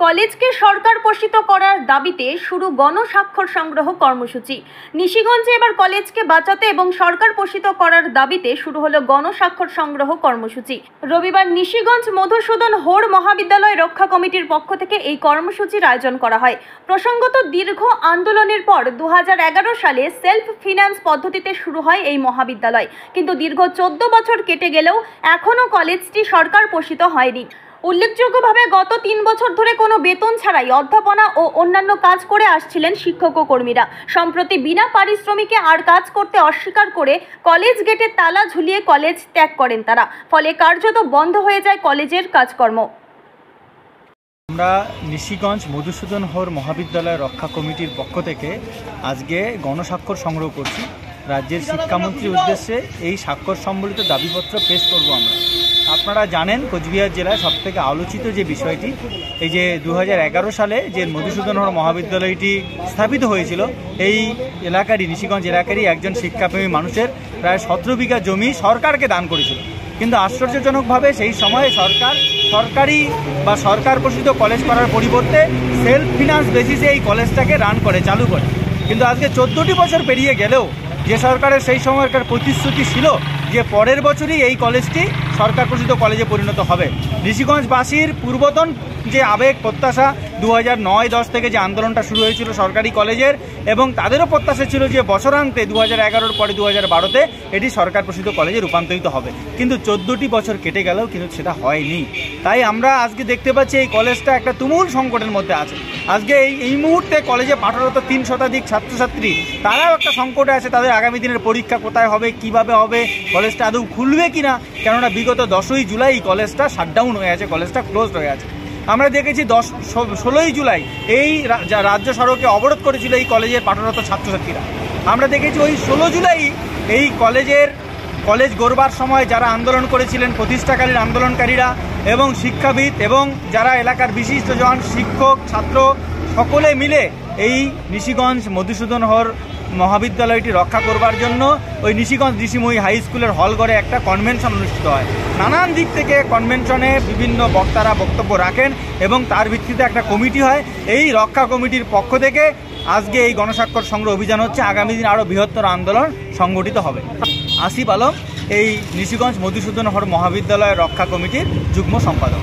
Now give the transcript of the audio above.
কলেজকে সরকার পোষিত করার দাবিতে শুরু গণস্বাক্ষর সংগ্রহ কর্মসূচি। নিশিগঞ্জে এবার কলেজকে বাঁচাতে এবং সরকার পোষিত করার দাবিতে শুরু হলো গণস্বাক্ষর সংগ্রহ কর্মসূচি। রবিবার নিশিগঞ্জ মধুসূদন হোর মহাবিদ্যালয় রক্ষা কমিটির পক্ষ থেকে এই কর্মসূচির আয়োজন করা হয়। প্রসঙ্গত, দীর্ঘ আন্দোলনের পর 2011 সালে সেলফ ফিন্যান্স পদ্ধতিতে শুরু হয় এই মহাবিদ্যালয়, কিন্তু দীর্ঘ 14 বছর কেটে গেলেও এখনও কলেজটি সরকার পোষিত হয়নি। উল্লেখযোগ্যভাবে গত 3 বছর ধরে কোনো বেতন ছাড়াই অধ্যাপনা ও অন্যান্য কাজ করে আসছিলেন শিক্ষক ও কর্মীরা। সম্প্রতি বিনা পারিশ্রমিকে আর কাজ করতে অস্বীকার করে কলেজ গেটে তালা ঝুলিয়ে কলেজ ত্যাগ করেন তারা। ফলে কার্যত বন্ধ হয়ে যায় কলেজের কাজকর্ম। আমরা নিশিগঞ্জ মধুসূদন হোর মহাবিদ্যালয় রক্ষা কমিটির পক্ষ থেকে আজকে গণস্বাক্ষর সংগ্রহ করছি। রাজ্যের শিক্ষামন্ত্রীর উদ্দেশ্যে এই স্বাক্ষর সম্বলিত দাবিপত্র পেশ করব আমরা। আপনারা জানেন, কোচবিহার জেলায় সবথেকে আলোচিত যে বিষয়টি, এই যে 2011 সালে যে মধুসূদন হোর মহাবিদ্যালয়টি স্থাপিত হয়েছিল, এই এলাকারই নিশিগঞ্জ এলাকারই একজন শিক্ষাপ্রেমী মানুষের প্রায় 17 বিঘা জমি সরকারকে দান করেছিল। কিন্তু আশ্চর্যজনকভাবে সেই সময়ে সরকারি বা সরকার পোষিত কলেজ করার পরিবর্তে সেলফ ফিন্যান্স বেসিসে এই কলেজটাকে রান করে, চালু করে। কিন্তু আজকে 14টি বছর পেরিয়ে গেলেও যে সরকারের সেই সময়কার প্রতিশ্রুতি ছিল যে পরের বছরই এই কলেজটি সরকার পোষিত কলেজে পরিণত হবে। নিশিগঞ্জবাসীর পূর্বতন যে আবেগ প্রত্যাশা, 2009-10 থেকে যে আন্দোলনটা শুরু হয়েছিল সরকারি কলেজের, এবং তাদেরও প্রত্যাশা ছিল যে বছরান্তে 2011-র পরে 2012-তে এটি সরকার পোষিত কলেজে রূপান্তরিত হবে। কিন্তু 14টি বছর কেটে গেলেও কিন্তু সেটা হয়নি। তাই আমরা আজকে দেখতে পাচ্ছি এই কলেজটা একটা তুমুল সংকটের মধ্যে আছে। আজকে এই মুহূর্তে কলেজে পাঠরত 3 শতাধিক ছাত্রছাত্রী, তারাও একটা সংকটে আছে। তাদের আগামী দিনের পরীক্ষা কোথায় হবে, কিভাবে হবে, কলেজটা আদৌ খুলবে কিনা, কেননা বিগত 10ই জুলাই কলেজটা শাটডাউন হয়ে আছে, কলেজটা ক্লোজড হয়ে আছে। আমরা দেখেছি 16ই জুলাই এই রাজ্য সড়কে অবরোধ করেছিল এই কলেজের পাঠরত ছাত্রছাত্রীরা। আমরা দেখেছি ওই 16 জুলাই এই কলেজ গড়বার সময় যারা আন্দোলন করেছিলেন, প্রতিষ্ঠাকালীন আন্দোলনকারীরা এবং শিক্ষাবিদ এবং যারা এলাকার বিশিষ্টজন, শিক্ষক, ছাত্র সকলে মিলে এই নিশিগঞ্জ মধুসূদন হোর মহাবিদ্যালয়টি রক্ষা করবার জন্য ওই নিশিগঞ্জ ঋষিময়ী হাই স্কুলের হল ঘরে একটা কনভেনশন অনুষ্ঠিত হয়। নানান দিক থেকে কনভেনশনে বিভিন্ন বক্তারা বক্তব্য রাখেন এবং তার ভিত্তিতে একটা কমিটি হয়। এই রক্ষা কমিটির পক্ষ থেকে আজকে এই গণস্বাক্ষর সংগ্রহ অভিযান হচ্ছে। আগামী দিন আরও বৃহত্তর আন্দোলন সংগঠিত হবে। আসিফ আলম, এই নিশিগঞ্জ মধুসূদন হোর মহাবিদ্যালয় রক্ষা কমিটির যুগ্ম সম্পাদক।